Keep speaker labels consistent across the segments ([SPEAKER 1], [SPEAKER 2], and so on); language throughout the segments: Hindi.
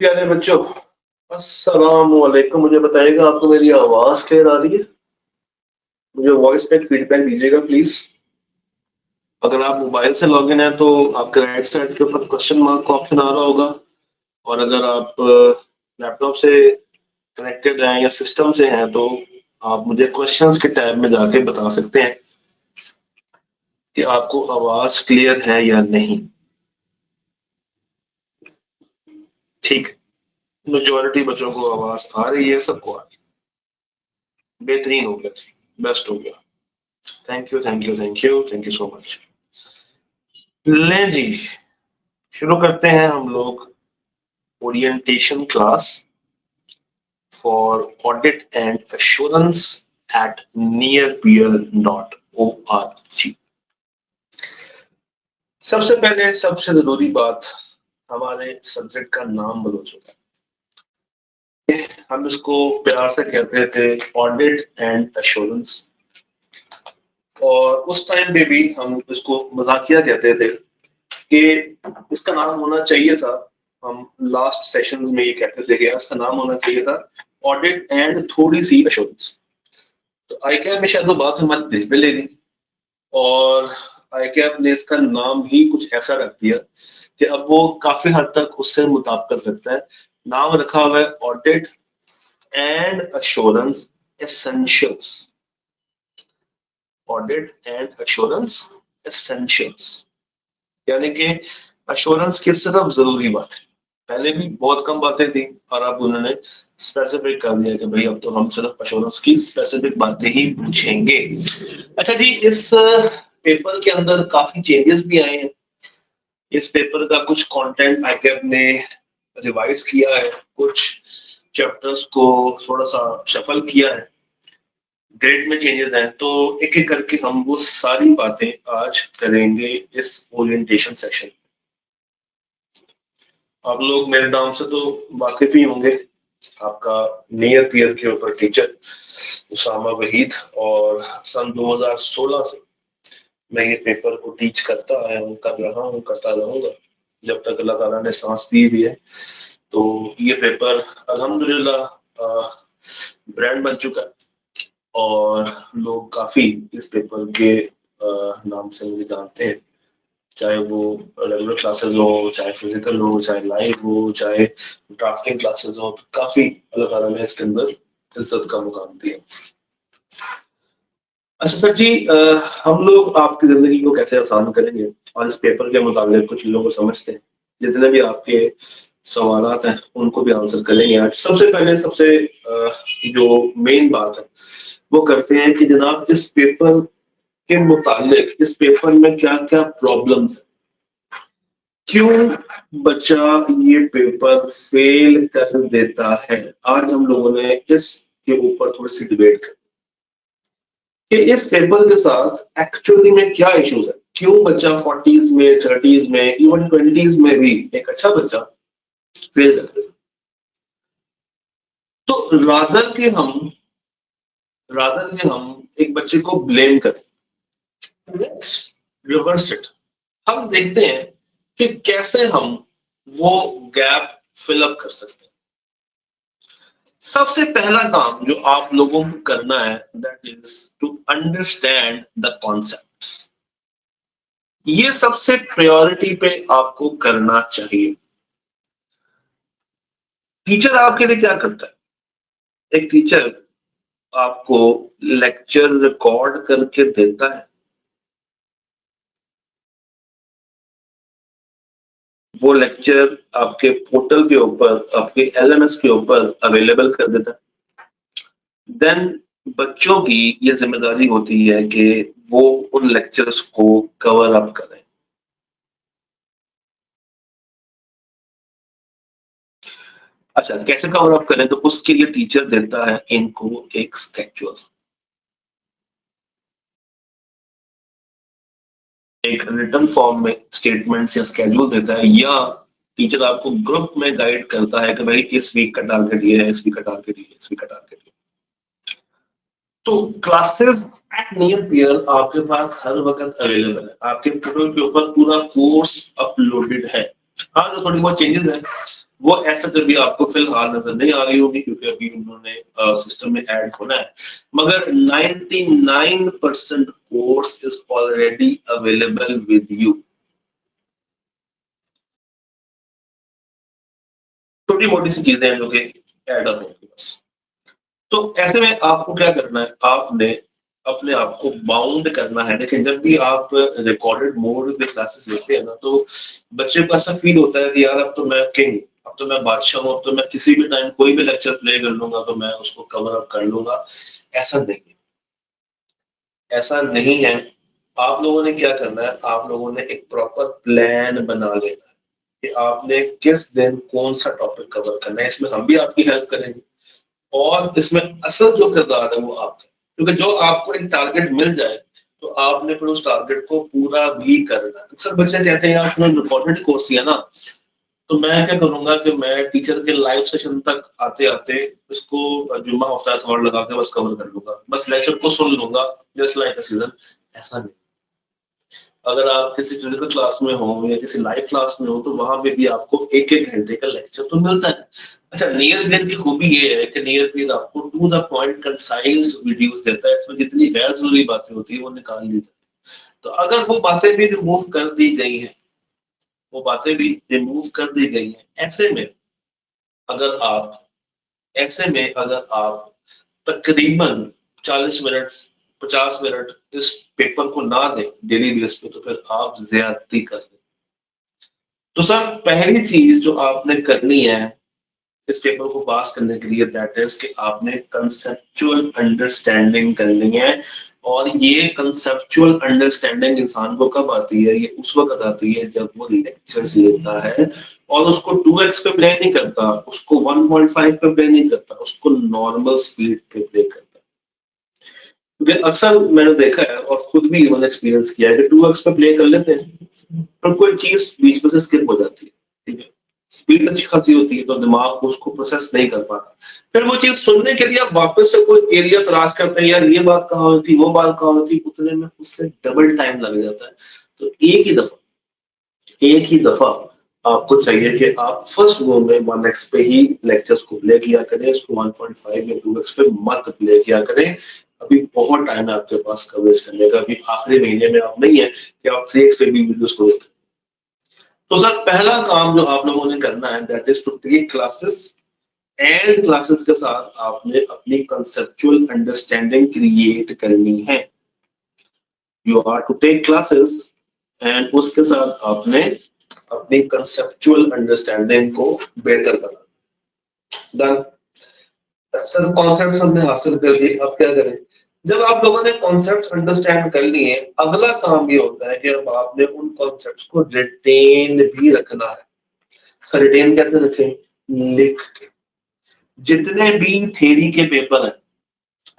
[SPEAKER 1] प्यारे बच्चों, अस्सलाम वालेकुम। मुझे बताइएगा आपको मेरी आवाज क्लियर आ रही है? मुझे वॉइस पे फीडबैक दीजिएगा प्लीज। अगर आप मोबाइल से लॉगिन है तो आपके राइट साइड के ऊपर क्वेश्चन मार्क का ऑप्शन आ रहा होगा, और अगर आप लैपटॉप से कनेक्टेड हैं या सिस्टम से हैं तो आप मुझे क्वेश्चंस के टैब में जाके बता सकते हैं कि आपको आवाज क्लियर है या नहीं। ठीक है, मेजोरिटी बच्चों को आवाज आ रही है, सबको आ रही है। बेहतरीन हो गया, बेस्ट हो गया। Thank you thank you thank you thank you so much. लें जी, शुरू करते हैं हम लोग orientation class for audit and assurance at nearpeer.org। सबसे पहले सबसे जरूरी बात, हमारे सब्जेक्ट का नाम बदल चुका है। हम इसको प्यार से कहते थे ऑडिट एंड एश्योरेंस, और उस टाइम पे भी हम इसको मजाकिया कहते थे कि इसका नाम होना चाहिए था, हम लास्ट सेशंस में ये कहते थे कि इसका नाम होना चाहिए था ऑडिट एंड थोड़ी सी एश्योरेंस। तो आईकैप में शायद वो बात हमारी दिल पे ले गई, और आईकैप ने इसका नाम ही कुछ ऐसा रख दिया कि अब वो काफी हद तक उससे मुताबिकत रखता है। नाम रखा हुआ है audit and assurance essentials. Audit and assurance essentials, यानी कि एश्योरेंस की सिर्फ जरूरी बात है। पहले भी बहुत कम बातें थी, और अब उन्होंने स्पेसिफिक कर दिया कि भाई अब तो हम सिर्फ एश्योरेंस की स्पेसिफिक बातें ही पूछेंगे। अच्छा जी, इस पेपर के अंदर काफी चेंजेस भी आए हैं। इस पेपर का कुछ कंटेंट आईकैप ने रिवाइज किया है, कुछ चैप्टर्स को थोड़ा सा शफल किया है, ग्रेड में चेंजेस हैं। तो एक एक करके हम वो सारी बातें आज करेंगे इस ओरिएंटेशन सेशन। आप लोग मेरे नाम से तो वाकिफ ही होंगे, आपका नियर पीयर के ऊपर टीचर उसामा वहीद, और सन 2016 से मैं ये पेपर को टीच करता आया हूँ, कर रहा हूँ, करता रहूंगा जब तक अल्लाह ताला ने सांस दी भी है। तो ये पेपर अल्हम्दुलिल्लाह ब्रांड बन चुका है, और लोग काफी इस पेपर के नाम से मुझे जानते हैं, चाहे वो रेगुलर क्लासेस हो, चाहे फिजिकल हो, चाहे लाइव हो, चाहे ड्राफ्टिंग क्लासेस हो। तो काफी अल्लाह ताला ने इसके अंदर इज्जत का मुकाम दिया। अच्छा सर जी, हम लोग आपकी जिंदगी को कैसे आसान करेंगे और इस पेपर के मुताबिक कुछ चीजों को समझते हैं। जितने भी आपके सवालात हैं उनको भी आंसर करेंगे आज। सबसे पहले सबसे जो मेन बात है वो करते हैं कि जनाब इस पेपर के मुतालिक इस पेपर में क्या क्या प्रॉब्लम्स है, क्यों बच्चा ये पेपर फेल कर देता है। आज हम लोगों ने इसके ऊपर थोड़ी सी डिबेट की कि इस पेपर के साथ एक्चुअली में क्या इश्यूज है, क्यों बच्चा 40s में, 30s में, इवन 20s में भी एक अच्छा बच्चा फेल करता है। तो रादर के हम एक बच्चे को ब्लेम करें, लेट्स रिवर्स इट। हम देखते हैं कि कैसे हम वो गैप फिल अप कर सकते हैं। सबसे पहला काम जो आप लोगों को करना है that is to understand the concepts. ये सबसे प्रायोरिटी पे आपको करना चाहिए। टीचर आपके लिए क्या करता है? एक टीचर आपको लेक्चर रिकॉर्ड करके देता है, वो लेक्चर आपके पोर्टल के ऊपर, आपके एलएमएस के ऊपर अवेलेबल कर देता है। देन बच्चों की ये जिम्मेदारी होती है कि वो उन लेक्चर्स को कवर अप करें। अच्छा, कैसे कवर अप करें? तो उसके लिए टीचर देता है इनको एक स्केड्यूल, एक रिटन फॉर्म में स्टेटमेंट्स या स्केड्यूल देता है, या टीचर आपको ग्रुप में गाइड करता है कि भाई इस वीक का टारगेट ये है, इस वीक का टारगेट ये है, इस वीक का टारगेट ये। तो क्लासेस एट नियर पीयर आपके पास हर वक्त अवेलेबल है, आपके पोर्टल के ऊपर पूरा कोर्स अपलोडेड है। हाँ, तो थोड़ी बहुत चेंजेस है, वो ऐसा जब भी आपको फिलहाल नजर नहीं आ रही होगी क्योंकि अभी उन्होंने सिस्टम में ऐड होना है, मगर 99% course is already available with you. छोटी मोटी सी चीजें हैं जो कि ऐड अप होंगी बस। तो ऐसे में आपको क्या करना है, आपने अपने आप को बाउंड करना है। लेकिन जब भी आप रिकॉर्डेड मोड में क्लासेस लेते हैं ना, तो बच्चे को ऐसा फील होता है कि यार अब तो मैं किंग, अब तो मैं बादशाह हूँ, अब तो मैं किसी भी टाइम कोई भी लेक्चर प्ले कर लूंगा तो मैं उसको कवर अप कर लूंगा। ऐसा नहीं है, ऐसा नहीं है। आप लोगों ने क्या करना है, आप लोगों ने एक प्रॉपर प्लान बना लेना है कि आपने किस दिन कौन सा टॉपिक कवर करना है। इसमें हम भी आपकी हेल्प करेंगे और इसमें असल जो किरदार है वो आपका, क्योंकि जो आपको एक टारगेट मिल जाए तो आपने फिर उस टारगेट को पूरा भी करना है। अक्सर बच्चे कहते हैं यार उसमें रिकॉर्डेड कोर्स किया ना, तो मैं क्या करूंगा कि मैं टीचर के लाइव सेशन तक आते आते इसको जुम्मा हफ्ता थोड़ा लगा के बस कवर कर लूंगा, बस लेक्चर को सुन लूंगा जस्ट लाइक अ सीजन। ऐसा नहीं। अगर आप किसी फिजिकल क्लास में हो या किसी लाइव क्लास में हो तो वहां पे भी आपको एक एक घंटे का लेक्चर तो मिलता है। अच्छा, नियर गेट की खूबी ये है कि नियर गेट आपको to the point concise videos देता है। इसमें जितनी गैर जरूरी बातें होती है वो निकाल ली जाती है। तो अगर वो बातें भी रिमूव कर दी गई हैं, वो बातें भी रिमूव कर दी गई हैं, अगर आप ऐसे में अगर आप तकरीबन 40 मिनट 50 मिनट इस पेपर को ना दें डेली बेस पे, तो फिर आप ज्यादती कर रहे हैं। तो सर पहली चीज जो आपने करनी है इस पेपर को पास करने के लिए, दैट इज कि आपने कंसेप्चुअल अंडरस्टैंडिंग करनी है। और ये कंसेप्चुअल अंडरस्टैंडिंग इंसान को कब आती है, ये उस वक्त आती है जब वो लेक्चर्स लेता है और उसको 2x पे प्ले नहीं करता, उसको 1.5 पे प्ले नहीं करता, उसको नॉर्मल स्पीड पे प्ले करता है। क्योंकि अक्सर मैंने देखा है और खुद भी इवन एक्सपीरियंस किया है कि 2x पे प्ले कर लेते हैं पर कोई चीज बीच में से स्किप हो जाती है, ठीक है, स्पीड अच्छी खासी होती है तो दिमाग उसको प्रोसेस नहीं कर पाता। फिर वो चीज सुनने के लिए आप वापस से कोई एरिया तलाश करते हैं, यार ये बात कहाँ हुई थी, वो बात कहाँ हुई थी, उतने में उससे डबल टाइम लग जाता है। तो एक ही दफा आपको चाहिए कि आप फर्स्ट गो में 1x पे ही लेक्चर्स को प्ले किया करें, उसको 1.5 या 2x पे मत प्ले किया करें। अभी बहुत टाइम है आपके पास कवरेज करने का, अभी आखिरी महीने में आप नहीं है कि आप 3x पे भी वीडियोस को देखें। तो सर पहला काम जो आप लोगों ने करना है that is to take classes, and classes के साथ आपने अपनी कंसेप्चुअल अंडरस्टैंडिंग क्रिएट करनी है। You are to take classes and उसके साथ आपने अपनी कंसेप्चुअल अंडरस्टैंडिंग को बेहतर करना। डन। सर कॉन्सेप्ट हमने हासिल कर लिए, अब क्या करें। जब आप लोगों ने कॉन्सेप्ट्स अंडरस्टैंड कर लिए, अगला काम ये होता है कि अब आपने उन कॉन्सेप्ट्स को रिटेन भी रखना है। सर रिटेन कैसे रखें, लिख के। जितने भी थ्योरी के पेपर हैं,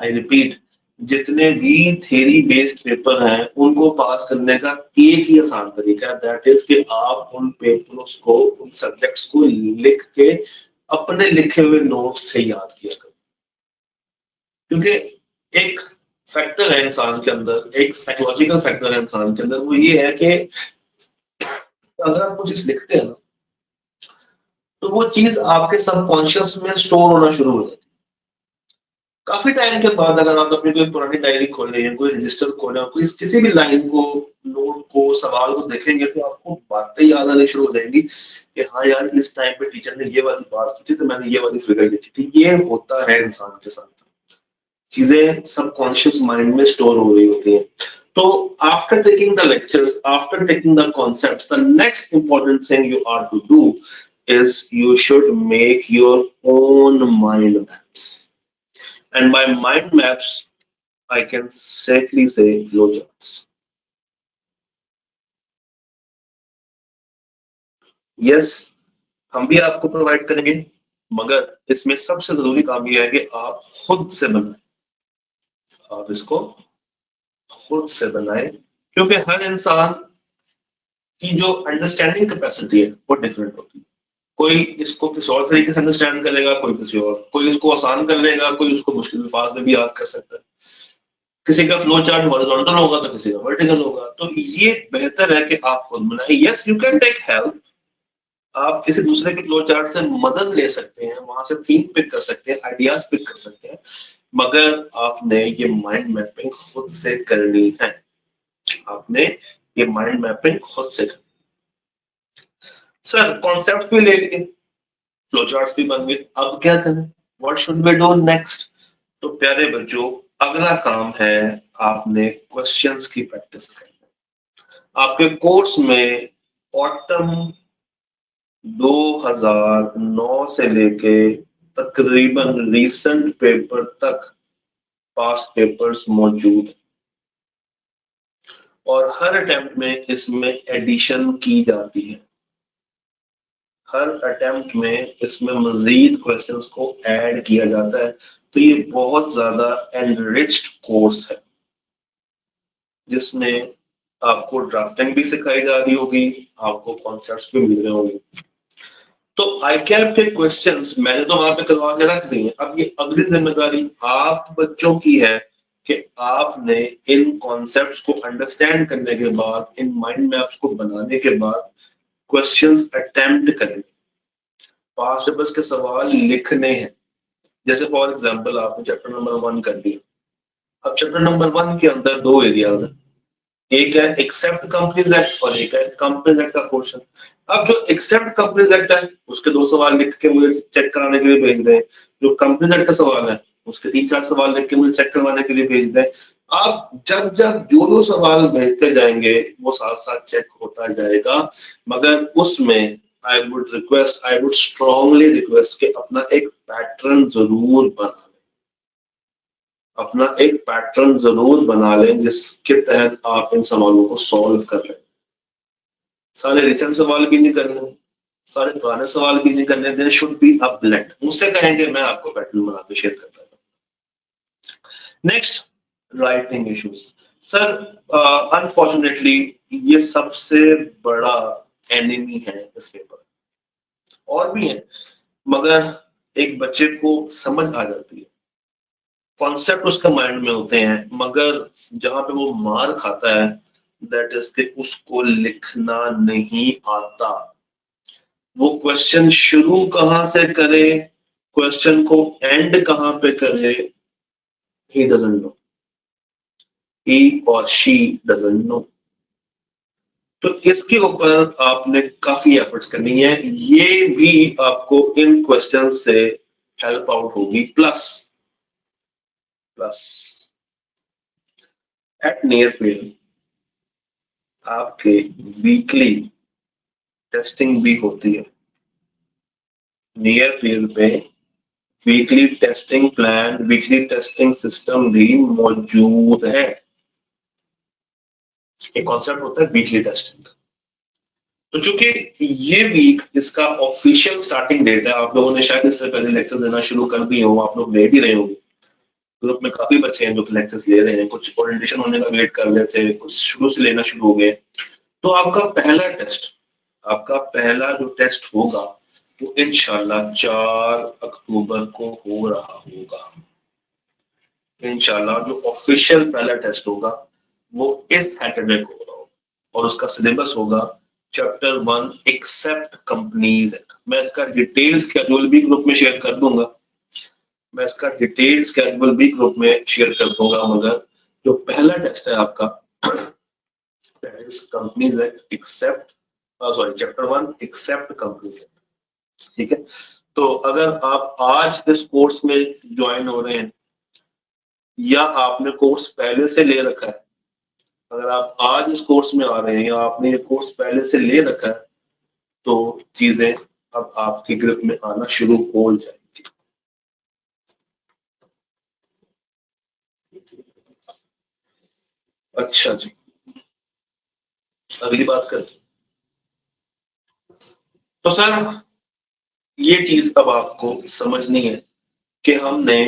[SPEAKER 1] आई रिपीट, जितने भी थ्योरी बेस्ड पेपर हैं उनको पास करने का एक ही आसान तरीका है, दैट इज कि आप उन पेपर्स को, उन सब्जेक्ट्स को लिख के अपने लिखे हुए नोट्स से याद किया करो। क्योंकि एक फैक्टर है इंसान के अंदर, एक साइकोलॉजिकल फैक्टर है इंसान के अंदर, वो ये है कि अगर आप कुछ चीज लिखते हैं ना तो वो चीज आपके सबकॉन्शियस में स्टोर होना शुरू हो जाती है। काफी टाइम के बाद अगर आप अपनी कोई पुरानी डायरी खोलें या कोई रजिस्टर खोलें, कोई किसी भी लाइन को, नोट को, सवाल को देखेंगे तो आपको बातें याद आनी शुरू हो जाएंगी कि हाँ यार इस टाइम पे टीचर ने ये वाली बात की थी तो मैंने ये वाली फिगर लिखी थी। ये होता है इंसान के साथ, चीजें सबकॉन्शियस माइंड में स्टोर हो रही होती हैं। तो after taking the lectures, after taking the concepts, the next important thing you are to do is you should make your own mind maps. And by mind maps, I can safely say flowcharts. Yes, हम भी आपको प्रोवाइड करेंगे, मगर इसमें सबसे जरूरी काम यह है कि आप खुद से बनाएं, आप इसको खुद से बनाएं, क्योंकि हर इंसान की जो अंडरस्टैंडिंग कैपेसिटी है वो डिफरेंट होती है। कोई इसको किसी और तरीके से अंडरस्टैंड करेगा, कोई किसी और, कोई इसको आसान कर लेगा, कोई उसको मुश्किल अल्फाज में भी याद कर सकता है। किसी का फ्लो चार्ट हॉरिजॉन्टल होगा तो किसी का वर्टिकल होगा। तो ये बेहतर है कि आप खुद बनाएं। Yes, you can take help, आप किसी दूसरे के फ्लो चार्ट से मदद ले सकते हैं, वहां से थीम पिक कर सकते हैं, आइडियाज पिक कर सकते हैं, मगर आपने ये माइंड मैपिंग खुद से करनी है। आपने ये माइंड मैपिंग खुद से करनी। सर कॉन्सेप्ट भी ले लिए, फ्लो चार्ट्स भी बन गए, अब क्या करें, what should we do next? तो प्यारे बच्चों, अगला काम है आपने क्वेश्चंस की प्रैक्टिस करनी। आपके कोर्स में ऑटम 2009 से लेके तकरीबन रीसेंट पेपर तक पास्ट पेपर्स मौजूद हैं और हर अटेम्प्ट में इसमें एडिशन की जाती है। हर अटेम्प्ट में इसमें मजीद क्वेश्चंस को ऐड किया जाता है। तो ये बहुत ज्यादा एनरिच्ड कोर्स है जिसमें आपको ड्राफ्टिंग भी सिखाई जा रही होगी, आपको कॉन्सेप्ट्स भी मिल रहे होंगे। तो ICAP के क्वेश्चंस मैंने तो वहां पे करवा के रख दिए। अब ये अगली जिम्मेदारी आप बच्चों की है कि आपने इन कॉन्सेप्ट्स को अंडरस्टैंड करने के बाद, इन माइंड मैप्स को बनाने के बाद क्वेश्चंस अटेम्प्ट करें, पास्ट पेपर्स के सवाल लिखने हैं। जैसे फॉर एग्जांपल आपने चैप्टर नंबर 1 कर दिया। अब चैप्टर नंबर 1 के अंदर दो एरियाज हैं, एक है एक्सेप्ट कंपनीज एक्ट और एक है कंपनीज एक्ट का पोर्शन। अब जो एक्सेप्ट कंपनीज एक्ट है उसके 2 सवाल लिख के मुझे चेक कराने के लिए भेज दें, जो कंपनीज एक्ट का सवाल है उसके 3-4 सवाल लिख के मुझे चेक करवाने के लिए भेज दें। आप जब जब जो सवाल भेजते जाएंगे वो साथ साथ चेक होता जाएगा, मगर उसमें आई वुड स्ट्रांगली रिक्वेस्ट कि अपना एक पैटर्न जरूर बना, अपना एक पैटर्न जरूर बना लें जिसके तहत आप इन सवालों को सॉल्व कर लें। सारे रिसेंट सवाल भी नहीं करने, सारे पुराने सवाल भी नहीं करने, there should be a blend. मुझसे कहेंगे, मैं आपको पैटर्न बना के शेयर करता हूं। Next, writing issues. Sir unfortunately ये सबसे बड़ा एनिमी है इस पेपर। और भी है, मगर एक बच्चे को समझ आ जाती है, कॉन्सेप्ट उसका माइंड में होते हैं, मगर जहां पे वो मार खाता है दैट इज कि उसको लिखना नहीं आता। वो क्वेश्चन शुरू कहां से करे, क्वेश्चन को एंड कहां पे करे, ही डजंट नो, ही और शी डजंट नो। तो इसके ऊपर आपने काफी एफर्ट्स करनी है, ये भी आपको इन क्वेश्चन से हेल्प आउट होगी। प्लस एट नियर फील्ड आपके वीकली टेस्टिंग भी होती है। नियर फील्ड पे weekly testing plan, weekly testing system भी मौजूद है। एक कॉन्सेप्ट होता है वीकली टेस्टिंग। तो चूंकि ये वीक इसका ऑफिशियल स्टार्टिंग डेट है, आप लोगों ने शायद इससे पहले लेक्चर देना शुरू कर दिए हो, आप लोग ले भी रहे होंगे। ग्रुप में काफी बच्चे हैं जो लेक्चर्स ले रहे हैं, कुछ ओरिएंटेशन होने का वेट कर रहे थे, कुछ शुरू से लेना शुरू हो गए। तो आपका पहला टेस्ट, आपका पहला जो टेस्ट होगा वो इंशाल्लाह 4 अक्टूबर को हो रहा होगा। इंशाल्लाह जो ऑफिशियल पहला टेस्ट होगा वो इस सैटरडे को होगा और उसका सिलेबस होगा चैप्टर 1 एक्सेप्ट कंपनीज एक्ट। मैं इसका डिटेल स्केड्यूल भी ग्रुप में शेयर कर दूंगा, मगर जो पहला टेस्ट है आपका that is companies act except, sorry chapter 1 except companies act. ठीक है, तो अगर आप आज इस कोर्स में ज्वाइन हो रहे हैं या आपने कोर्स पहले से ले रखा है, अगर आप आज इस कोर्स में आ रहे हैं या आपने ये कोर्स पहले से ले रखा है, तो चीजें अब आपके ग्रुप में आना शुरू हो जाएंगी। अच्छा जी, अगली बात करते। तो सर ये चीज अब आपको समझनी है कि हमने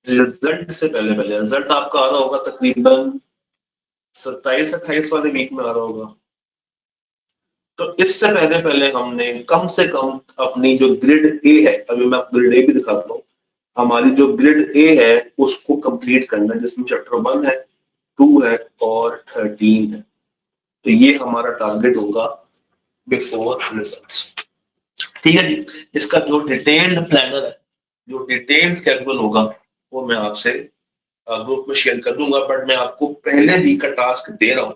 [SPEAKER 1] रिजल्ट से पहले रिजल्ट आपका आ रहा होगा तकरीबन 27-28 वाले वीक में आ रहा होगा। तो इससे पहले हमने कम से कम अपनी जो ग्रिड ए है, अभी मैं आपको ग्रिड ए भी दिखाता हूँ, हमारी जो ग्रिड ए है उसको कंप्लीट करना है, जिसमें चैप्टर 1 है, 2 है और 13 है। तो ये हमारा टारगेट होगा बिफोर रिजल्ट्स। ठीक है जी। इसका जो डिटेल्ड प्लानर है, जो डिटेल्ड स्केड्यूल होगा, वो मैं आपसे ग्रुप में शेयर कर दूंगा, बट मैं आपको पहले वीक का टास्क दे रहा हूं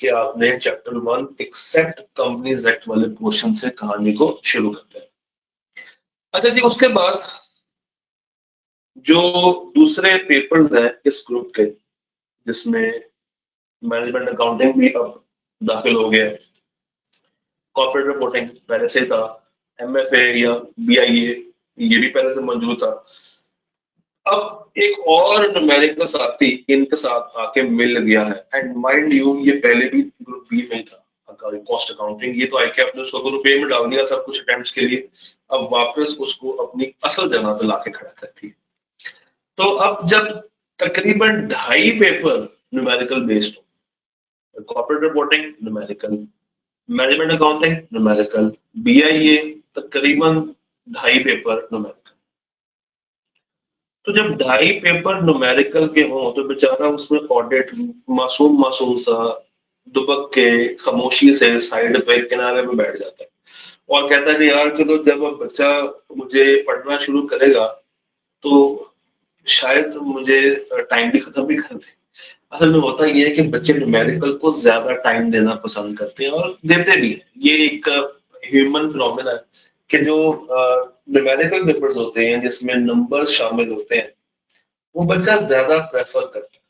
[SPEAKER 1] कि आपने चैप्टर 1 एक्सेप्ट कंपनीज एक्ट वाले पोर्शन से कहानी को शुरू करते हैं। अच्छा जी, उसके बाद जो दूसरे पेपर्स हैं इस ग्रुप के, जिसमें मैनेजमेंट अकाउंटिंग भी अब दाखिल हो गया है, कॉर्पोरेट रिपोर्टिंग पहले से था, एमएफए या बीआईए ये भी पहले से मौजूद था। अब एक और न्यूमेरिकल साथी इनके साथ आके मिल गया है, एंड माइंड यू ये पहले भी ग्रुप बी में ही था, कॉस्ट अकाउंटिंग। ये तो आईकैप ने उसको ग्रुप ए में डाल दिया था कुछ अटेम्प्ट्स के लिए, अब वापस उसको अपनी असल जगह पे लाके खड़ा करती है। तो अब जब तकरीबन 2.5 पेपर न्यूमेरिकल बेस्ड हो, corporate reporting numerical, management accounting numerical, BIA तकरीबन 2.5 पेपर न्यूमेरिकल। तो जब 2.5 पेपर न्यूमेरिकल के हों तो बेचारा उसमें ऑडिट मासूम मासूम सा दुबक के खामोशी से साइड पे किनारे में बैठ जाता है और कहता है कि यार चलो जब अब बच्चा मुझे पढ़ना शुरू करेगा तो शायद मुझे टाइम भी खत्म भी कर दे। असल में होता ये है कि बच्चे न्यूमेरिकल को ज्यादा टाइम देना पसंद करते हैं और देते भी हैं। ये एक ह्यूमन फिनोमेना है कि जो न्यूमेरिकल पेपर्स होते हैं जिसमें नंबर्स शामिल होते हैं, वो बच्चा ज्यादा प्रेफर करता है,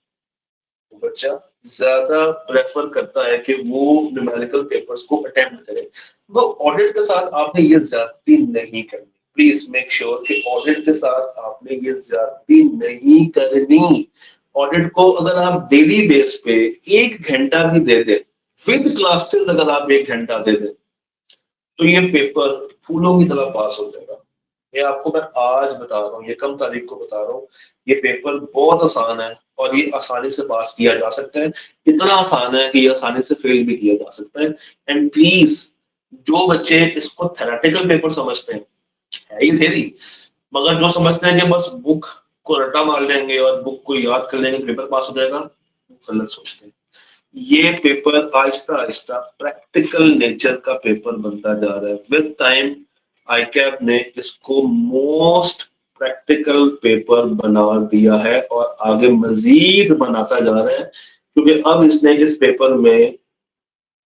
[SPEAKER 1] वो बच्चा ज्यादा प्रेफर करता है कि वो न्यूमेरिकल पेपर्स को अटेम्प्ट करे। वो ऑडिट के साथ आपने ये ज्यादती नहीं करनी, प्लीज मेक श्योर कि ऑडिट के साथ आपने ये ज्यादती नहीं करनी। ऑडिट को अगर आप डेली बेस पे 1 घंटा भी दे दें, विद क्लासेस अगर आप 1 घंटा दे दें, तो ये पेपर फूलों की तरह पास हो जाएगा। ये आपको मैं आज बता रहा हूँ, ये कम तारीख को बता रहा हूँ, ये पेपर बहुत आसान है और ये आसानी से पास किया जा सकता है। इतना आसान है कि ये आसानी से फेल भी किया जा सकता है। एंड प्लीज, जो बच्चे इसको थेरेटिकल पेपर समझते हैं, है ही थेरी, मगर जो समझते हैं कि बस बुक को रट्टा मार लेंगे और बुक को याद कर लेंगे तो पेपर पास हो जाएगा, गलत सोचते हैं। ये paper Aahista Aahista practical nature का पेपर बनता जा रहा है। विद टाइम आईकैप ने इसको मोस्ट प्रैक्टिकल पेपर बना दिया है और आगे मजीद बनाता जा रहा है, क्योंकि अब इसने इस पेपर में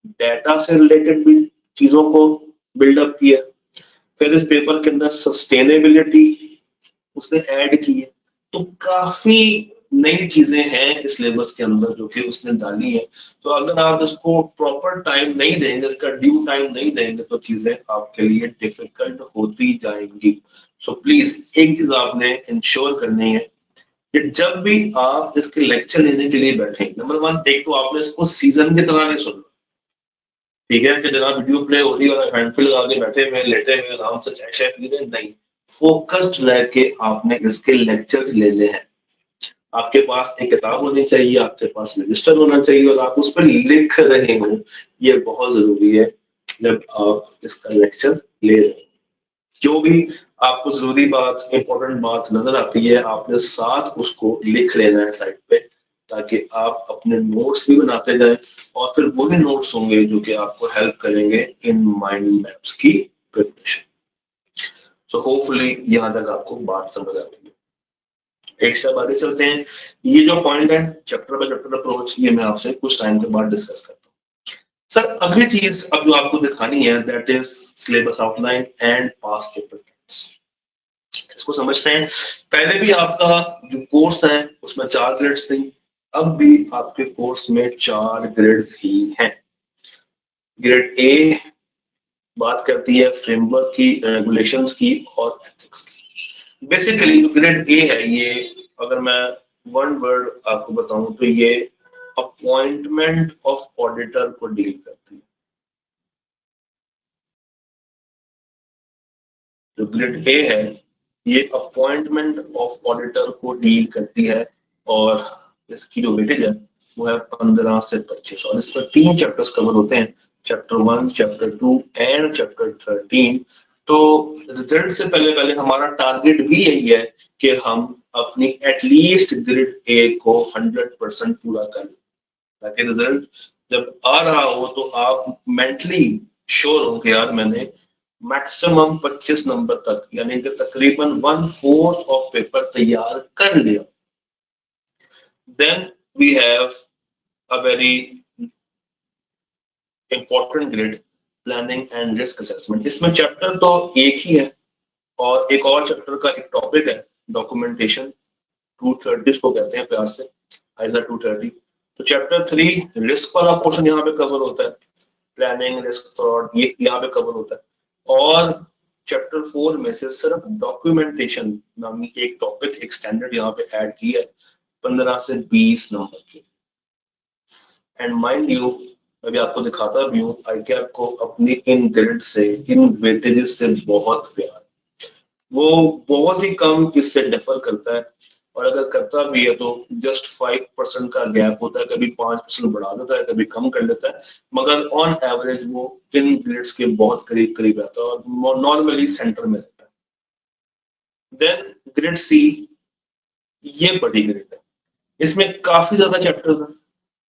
[SPEAKER 1] डेटा से रिलेटेड भी चीजों को बिल्डअप किया। फिर इस पेपर के अंदर सस्टेनेबिलिटी उसने ऐड की है। तो काफी नई चीजें हैं इस सिलेबस के अंदर जो कि उसने डाली है। तो अगर आप इसको प्रॉपर टाइम नहीं देंगे, इसका ड्यू टाइम नहीं देंगे, तो चीजें आपके लिए डिफिकल्ट होती जाएंगी। सो प्लीज एक चीज आपने इंश्योर करनी है कि जब भी आप इसके लेक्चर लेने के लिए बैठे, नंबर 1, एक तो आपने इसको सीजन की तरह नहीं सुनना। ठीक है कि जनाब वीडियो प्ले हो रही है और हैंडफुल लगा के बैठे हुए लेटे हुए आराम से चाय शाय पी रहे, नहीं, फोकस्ड रह के आपने इसके लेक्चर्स लेने हैं। आपके पास एक किताब होनी चाहिए, आपके पास रजिस्टर होना चाहिए और आप उस पर लिख रहे हो। ये बहुत जरूरी है जब आप इसका लेक्चर ले रहे हो। जो भी आपको जरूरी बात, इंपॉर्टेंट बात नजर आती है, आपने साथ उसको लिख लेना है साइड पे, ताकि आप अपने नोट्स भी बनाते जाएं और फिर वही नोट्स होंगे जो कि आपको हेल्प करेंगे इन माइंड मैप्स की प्रिपरेशन। सो होपफुली यहां तक आपको बात समझ आ गई। एक स्टेप आगे चलते हैं। ये जो पॉइंट है चैप्टर बाय चैप्टर अप्रोच, ये मैं आपसे कुछ टाइम के बाद डिस्कस करता हूँ। सर अगली चीज अब जो आपको दिखानी है that is syllabus outline and past paper. इसको समझते हैं। पहले भी आपका जो कोर्स है उसमें 4 ग्रेड्स थी, अब भी आपके कोर्स में 4 ग्रेड्स ही हैं। ग्रेड ए बात करती है फ्रेमवर्क की, रेगुलेशंस की और एथिक्स की। बेसिकली जो ग्रेड ए है, ये अगर मैं वन वर्ड आपको बताऊं तो ये अपॉइंटमेंट ऑफ ऑडिटर को डील करती है। जो ग्रेड ए है ये अपॉइंटमेंट ऑफ ऑडिटर को डील करती है और इसकी जो वेटेज है वो है 15 से 25 और इसमें 3 चैप्टर्स कवर होते हैं, चैप्टर 1, चैप्टर 2 एंड चैप्टर 13। तो रिजल्ट से पहले पहले हमारा टारगेट भी यही है कि हम अपनी एटलीस्ट ग्रेड ए को 100% पूरा कर लें, ताकि रिजल्ट जब आ रहा हो तो आप मेंटली श्योर हो कि यार मैंने मैक्सिमम 25 नंबर तक, यानी कि तकरीबन 1/4 ऑफ पेपर तैयार कर लिया, then we have a very important grade, planning and risk assessment. इसमें चैप्टर तो एक ही है और एक और चैप्टर का एक टॉपिक है डॉक्यूमेंटेशन, 230 को कहते हैं प्यार से, आइजा 230। तो चैप्टर 3 रिस्क वाला पोर्शन यहाँ पे कवर होता है, प्लानिंग, रिस्क, फ्रॉड, ये यहाँ पे कवर होता है। और चैप्टर 4 में से सिर्फ डॉक्यूमेंटेशन नामी एक टॉपिक, एक स्टैंडर्ड यहाँ पे ऐड किया है 15 से 20 नंबर के। एंड माइंड यू, मैं भी आपको दिखाता भी हूँ, ICAP को अपनी इन ग्रेड से, इन वेटेजेस से बहुत प्यार, वो बहुत ही कम इससे डिफर करता है, और अगर करता भी है तो जस्ट 5% का गैप होता है, कभी 5% बढ़ा देता है, कभी कम कर देता है, मगर ऑन एवरेज वो इन ग्रेड्स के बहुत करीब करीब रहता है और नॉर्मली सेंटर में रहता है। देन ग्रेड सी, ये बड़ी ग्रेड है, इसमें काफी ज्यादा चैप्टर्स हैं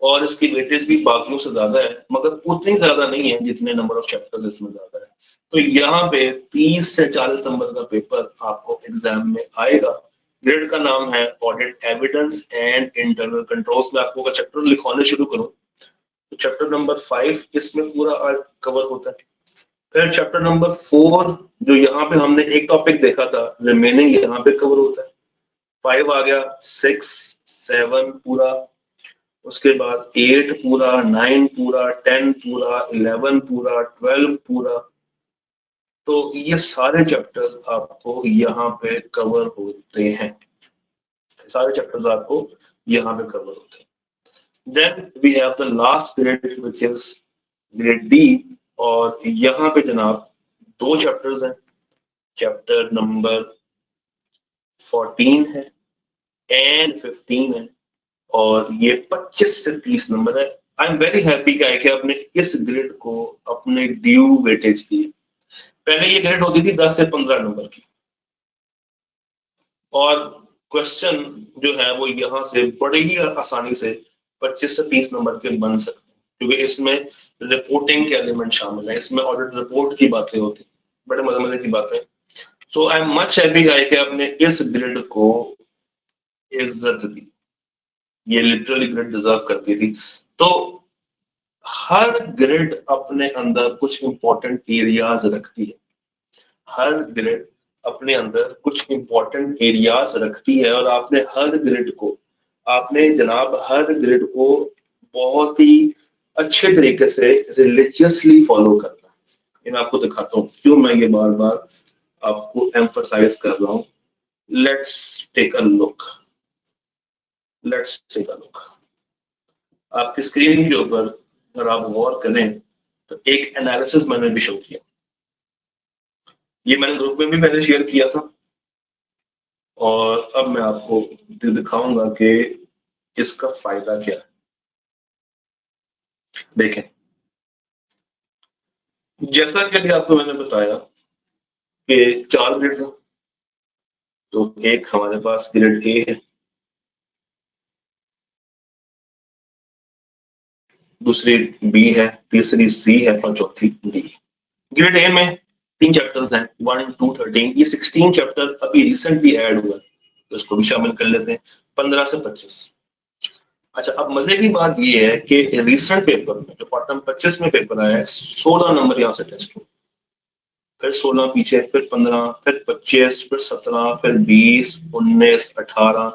[SPEAKER 1] और इसकी वेटेज भी बाकियों से ज्यादा है, मगर उतनी ज्यादा नहीं है जितने नंबर ऑफ चैप्टर्स इसमें ज्यादा है। तो यहाँ पे 30 से 40 नंबर का पेपर आपको एग्जाम में आएगा। ग्रेड का नाम है audit evidence and internal controls. में आपको अगर चैप्टर लिखवाने शुरू करूं तो चैप्टर नंबर 5 इसमें पूरा कवर होता है। फिर चैप्टर नंबर 4 जो यहाँ पे हमने एक टॉपिक देखा था, रिमेनिंग यहाँ पे कवर होता है। 5 आ गया, 6, 7 पूरा, उसके बाद 8 पूरा, 9 पूरा, 10 पूरा, 11 पूरा, 12 पूरा। तो ये सारे चैप्टर्स आपको यहाँ पे कवर होते हैं, सारे चैप्टर्स आपको यहाँ पे कवर होते हैं। Then we have the last grade which is grade D, और यहाँ पे जनाब 2 चैप्टर्स हैं, चैप्टर नंबर 14 है एंड 15 है, और ये 25 से 30 नंबर है। आई एम वेरी हैप्पी कि आपने इस ग्रेड को अपने ड्यू वेटेज दी। पहले ये ग्रेड होती थी 10 से 15 नंबर की, और क्वेश्चन जो है वो यहाँ से बड़े ही आसानी से 25 से 30 नंबर के बन सकते हैं, क्योंकि इसमें रिपोर्टिंग के एलिमेंट शामिल है, इसमें ऑडिट रिपोर्ट की बातें होती, बड़े मजे मजे की बातें। सो आई एम मच हैप्पी कि आपने इस ग्रेड को इज्जत दी, ये लिटरली ग्रेड डिजर्व करती थी। तो हर ग्रेड अपने अंदर कुछ इंपॉर्टेंट एरियाज रखती है, हर ग्रेड अपने अंदर कुछ इंपॉर्टेंट एरियाज रखती है, और आपने हर ग्रेड को, आपने जनाब हर ग्रेड को बहुत ही अच्छे तरीके से रिलीजियसली फॉलो करना है। मैं आपको दिखाता हूँ क्यों मैं ये बार बार आपको एम्फसाइज कर रहा हूँ। Let's take a look, let's take a look. आपकी स्क्रीन के ऊपर अगर आप गौर करें तो एक एनालिसिस मैंने भी शो किया, ये मैंने ग्रुप में भी मैंने शेयर किया था, और अब मैं आपको दिखाऊंगा कि इसका फायदा क्या है। देखें, जैसा कि अभी आपको मैंने बताया कि 4 ग्रेड हैं, तो एक हमारे पास ग्रेड ए है, दूसरी बी है, तीसरी सी है और चौथी डी। ग्रेड ए में 3 चैप्टर्स हैं, 1 2 13। ये 16 चैप्टर अभी रिसेंटली ऐड हुआ है, तो इसको भी शामिल कर लेते हैं, 15 से 25। अच्छा, अब मजे की बात ये है कि रिसेंट पेपर में जो बॉटम 25 में पेपर आया है, 16 नंबर यहाँ से टेस्ट हुए, फिर 16 पीछे, फिर 15, फिर 25, फिर 17, फिर 20, 19, 18।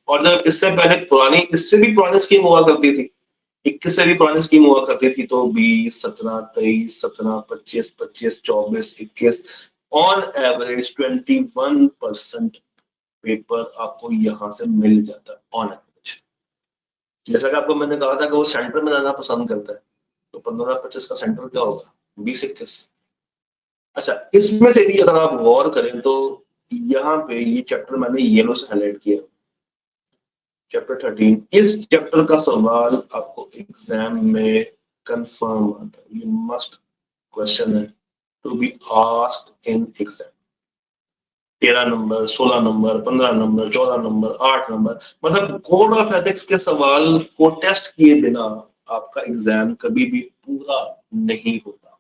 [SPEAKER 1] और जब इससे पहले पुरानी, इससे भी पुरानी स्कीम हुआ करती थी, 21 से भी पुरानी स्कीम हुआ करती थी, तो 20, 17, 23, 17, 25, 25, 24, 21, ऑन एवरेज 21% पेपर आपको यहाँ से मिल जाता है ऑन एवरेज। जैसा कि आपको मैंने कहा था कि वो सेंटर में रहना पसंद करता है, तो 15-25 का सेंटर क्या होगा, 20-21। अच्छा, इसमें से भी अगर आप गौर करें तो यहाँ पे ये चैप्टर मैंने येलो से हाईलाइट किया, चैप्टर 13। इस चैप्टर का सवाल आपको एग्जाम में कंफर्म आता है, ये मस्ट क्वेश्चन है to be asked in exam. 13 number, 16 number, 15 number, 14 number, 8 number, मतलब कोड ऑफ एथिक्स के सवाल को टेस्ट किए बिना आपका एग्जाम कभी भी पूरा नहीं होता।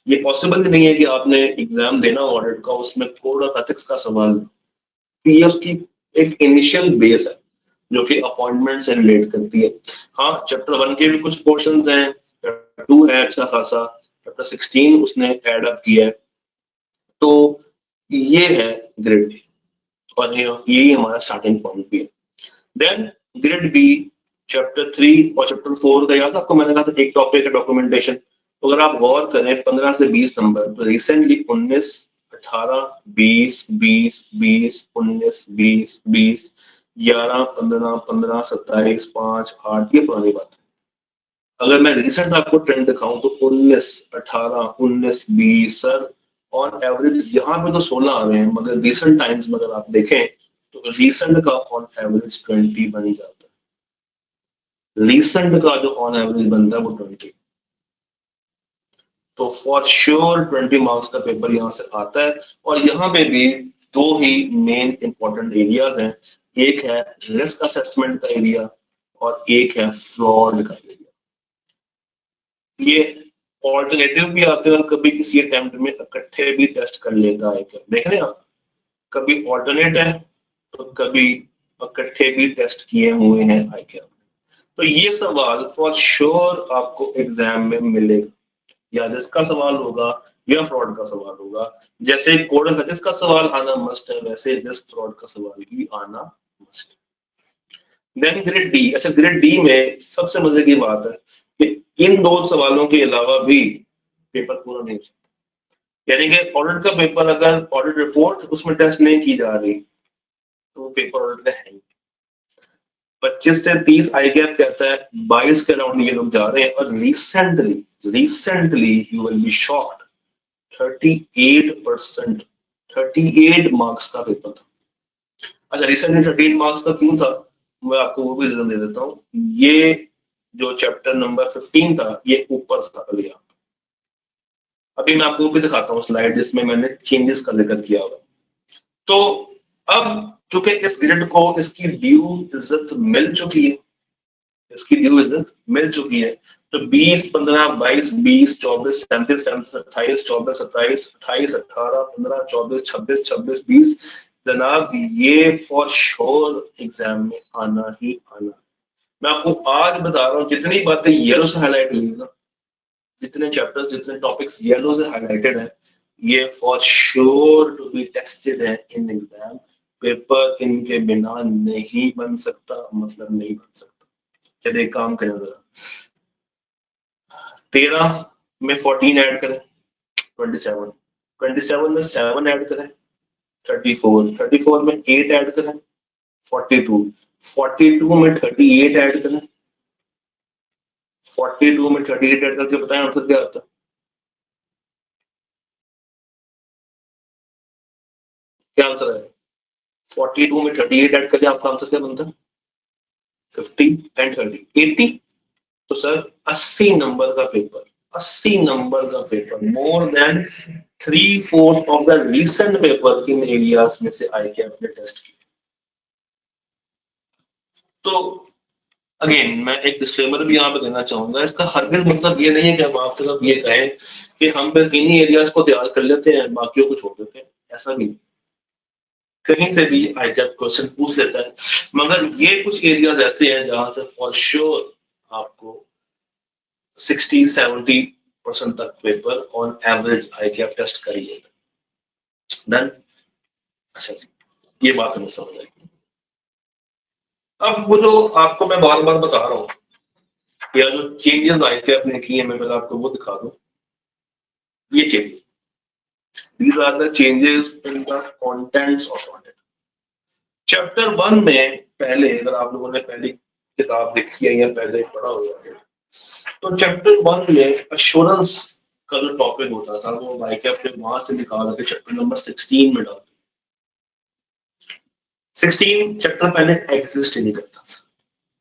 [SPEAKER 1] ये पॉसिबल ही नहीं है कि आपने एग्जाम देना ऑडिट का, उसमें कोड ऑफ एथिक्स का सवाल, ये उसकी एक इनिशियल बेस है जो कि अपॉइंटमेंट से रिलेट करती है। हाँ, चैप्टर 1 के भी कुछ पोर्शंस हैं, चैप्टर 2 है अच्छा खासा, चैप्टर 16 उसने ऐड अप किया है। तो ये है ग्रेड बी, और यही हमारा स्टार्टिंग पॉइंट भी है। देन ग्रेड बी, चैप्टर 3 और चैप्टर 4 का याद आपको मैंने कहा था एक टॉपिक है डॉक्यूमेंटेशन। तो अगर आप गौर करें 15 से 20 नंबर, तो रिसेंटली 19, 18, 20, 20, 20, 19, 20, 20, 11, 15, 15, 27, 5, 8, ये पुरानी बात है। अगर मैं रिसेंट आपको ट्रेंड दिखाऊं तो 19, 18, 19, 20 सर ऑन एवरेज यहाँ पे तो 16 आ रहे हैं, मगर रिसेंट टाइम्स में अगर आप देखें तो रिसेंट का ऑन एवरेज 20 बन जाता है। रिसेंट का जो ऑन एवरेज बनता है वो 20। तो फॉर श्योर 20 मार्क्स का पेपर यहाँ से आता है। और यहाँ पे भी दो ही मेन इंपॉर्टेंट एरियाज हैं, एक है रिस्क असेसमेंट का एरिया और एक है फ्रॉड का एरिया। ये ऑल्टरनेटिव भी आते हैं और कभी किसी अटेम्प्ट में इकट्ठे भी टेस्ट कर लेता है। क्या देख रहे हैं आप, कभी ऑल्टरनेट है तो कभी इकट्ठे भी टेस्ट किए हुए हैं आई कैप। तो ये सवाल फॉर श्योर आपको एग्जाम में मिलेगा, या रिस्क का सवाल होगा या फ्रॉड का सवाल होगा। जैसे कोड ऑफ एथिक्स का सवाल आना मस्ट है, वैसे रिस्क फ्रॉड का सवाल भी आना मस्ट है। देन ग्रेड डी, अच्छा ग्रेड डी में सबसे मजे की बात है कि इन दो सवालों के अलावा भी पेपर पूरा नहीं हो सकता। यानी कि ऑडिट का पेपर अगर ऑडिट रिपोर्ट उसमें टेस्ट नहीं की जा रही तो वो पेपर ऑडिट का है ही। 25 से 30 आई गैप कहता है, 22 के अराउंड ये लोग जा रहे हैं। और recently you will be shocked, 38%, 38 marks का पेपर था। अच्छा, रिसेंटली 38 मार्क्स का क्यों था, मैं आपको वो भी रीजन दे देता हूँ। ये जो चैप्टर नंबर 15 था ये ऊपर था लिया। अभी मैं आपको भी दिखाता हूँ स्लाइड जिसमें मैंने चेंजेस का जिक्र किया हुआ। तो अब चूंकि इस ग्रेड को इसकी ड्यू इज्जत मिल चुकी है, इसकी ड्यू इज्जत मिल चुकी है, तो 20, 15, 22, 20, 24, 37, 28, 24, 27, 28, 18, 15, 24, 26, 26, 20 जनाब ये फॉर श्योर एग्जाम में आना ही आना। मैं आपको आज बता रहा हूँ, जितनी बातें येलो से हाईलाइट हुई ना, जितने चैप्टर्स जितने टॉपिक्स येलो से हाईलाइटेड है, ये for sure to be tested है इन एग्जाम। पेपर इनके बिना नहीं बन सकता, मतलब नहीं बन सकता। चलिए एक काम करें जरा, 13 में 14 ऐड करें 27, 27 में 7 ऐड करें 34, 34 में 8 ऐड करें 42, 42 में 38 ऐड करें 42 में 38 ऐड करके बताएं आंसर क्या आता है। क्या आंसर है? 42 में 38 ऐड करके आपका आंसर क्या बनता है? 50 एंड 30, 80। तो सर 80 नंबर का पेपर, 80 नंबर का paper, more than 3/4 of the recent paper in areas में से आई कैप ने टेस्ट किया। तो अगेन मैं एक डिस्क्लेमर भी यहाँ पे देना चाहूंगा, इसका हरगिज मतलब ये नहीं है कि हम आपके साथ ये कहें कि हम फिर इन्हीं एरियाज को तैयार कर लेते हैं बाकियों को छोड़ देते हैं, ऐसा भी कहीं से भी आई कैप क्वेश्चन पूछ लेता है। मगर ये कुछ एरियाज ऐसे हैं जहां से फॉर श्योर आपको 60-70% तक paper on average ICAP test कर लेगा। डन, अच्छा ये बात हमें समझ आई। अब वो जो आपको मैं बार बार बता रहा हूँ, या जो चेंजेस आई कैप ने किए, मैं पहले आपको वो दिखा दूं। ये changes, these are the changes in the contents of audit. Chapter 1 में पहले, अगर आप लोगों ने पहली किताब देखी है या पहले पढ़ा हुआ है, तो चैप्टर 1 में अश्योरेंस का जो टॉपिक होता था वो आई कैप ने वहां से निकाल के चैप्टर नंबर 16 में डाल दिया। 16 चैप्टर पहले एग्जिस्ट ही नहीं करता था,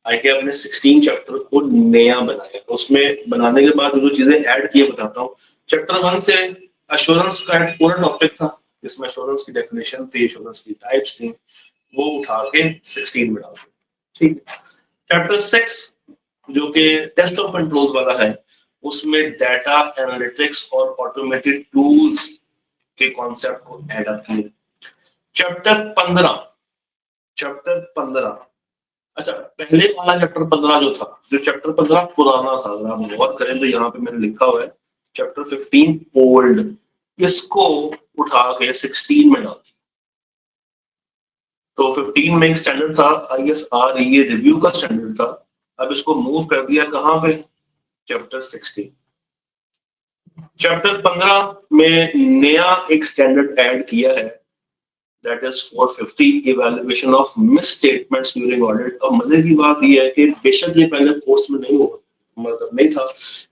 [SPEAKER 1] आई कैप ने 16 चैप्टर को नया बनाया। उसमें बनाने के बाद जो चीजें ऐड किए बताता हूँ। चैप्टर 1 से अश्योरेंस का एक पूरा टॉपिक था जिसमें अश्योरेंस की डेफिनेशन थी, अश्योरेंस की टाइप्स थी, वो उठा के 16 में डाल दिया। ठीक है। चैप्टर 6 जो कि टेस्ट ऑफ कंट्रोल्स वाला है, उसमें डाटा एनालिटिक्स और ऑटोमेटेड टूल्स के कॉन्सेप्ट को ऐड अप किया। चैप्टर 15 अच्छा, पहले वाला चैप्टर 15 जो था, जो चैप्टर 15 पुराना था, अगर आप गौर करें तो यहाँ पे मैंने लिखा हुआ है चैप्टर 15 ओल्ड, इसको उठा के 16 में डाल दिया। तो 15 में एक स्टैंडर्ड था ISR, ये रिव्यू का स्टैंडर्ड था, अब इसको मूव कर दिया कहाँ पे, चैप्टर 16। चैप्टर 15 में नया एक स्टैंडर्ड ऐड किया है, that is 450 evaluation of miss statements during audit. और मजे की बात यह है कि बेशक ये पहले कोर्स में नहीं हुआ, मतलब नहीं था,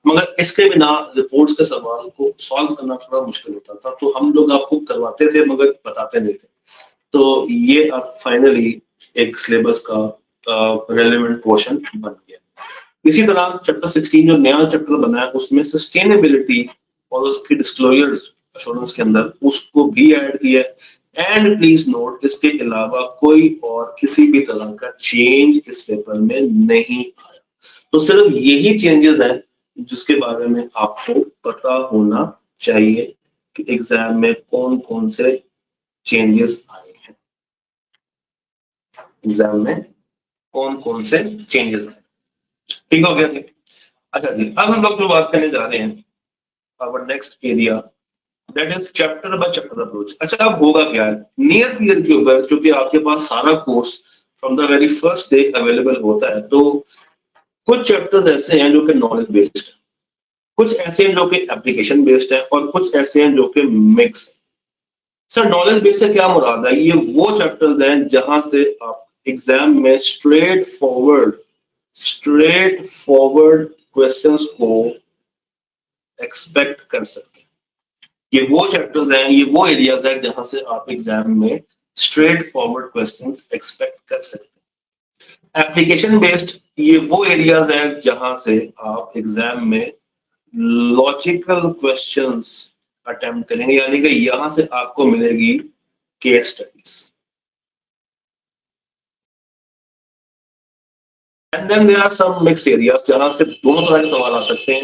[SPEAKER 1] मगर इसके बिना रिपोर्ट्स के सवाल को सॉल्व करना थोड़ा मुश्किल होता था, तो हम लोग आपको करवाते थे मगर बताते नहीं थे। तो ये अब फाइनली एक सिलेबस का रेलेवेंट पोर्शन बन गया। इसी तरह चैप्टर 16 जो नया चैप्टर बना है, उसमें सस्टेनेबिलिटी और उसकी डिस्क्लोजर्स एश्योरेंस के अंदर उसको भी ऐड किया है। एंड प्लीज नोट, इसके अलावा कोई और किसी भी तरह का चेंज इस पेपर में नहीं आया। तो सिर्फ यही चेंजेस हैं जिसके बारे में आपको पता होना चाहिए कि एग्जाम में कौन कौन से चेंजेस आए हैं, एग्जाम में कौन कौन से चेंजेस आए। ठीक हो गया जी। अच्छा जी, अब हम लोग जो बात करने जा रहे हैं, our next area, that is chapter by chapter approach. अच्छा, अब होगा क्या है, नियर पीयर के ऊपर क्योंकि आपके पास सारा course from the very first day available होता है, तो कुछ चैप्टर्स ऐसे हैं जो कि नॉलेज बेस्ड है, कुछ ऐसे हैं जो कि एप्लीकेशन बेस्ड है, और कुछ ऐसे हैं जो कि मिक्स है। सर, नॉलेज बेस्ड से क्या मुराद है, ये वो चैप्टर्स हैं जहां से आप एग्जाम में स्ट्रेट फॉरवर्ड क्वेश्चंस को एक्सपेक्ट कर सकते हैं। ये वो चैप्टर्स हैं, ये वो एरियाज हैं जहां से आप एग्जाम में स्ट्रेट फॉरवर्ड क्वेश्चंस एक्सपेक्ट कर सकते हैं। एप्लीकेशन बेस्ड ये वो एरियाज हैं जहां से आप एग्जाम में लॉजिकल क्वेश्चंस अटेम्प्ट करेंगे, यानी कि यहां से आपको मिलेगी case studies. And then there are some mix areas जहां से दोनों तरह के सवाल आ सकते हैं,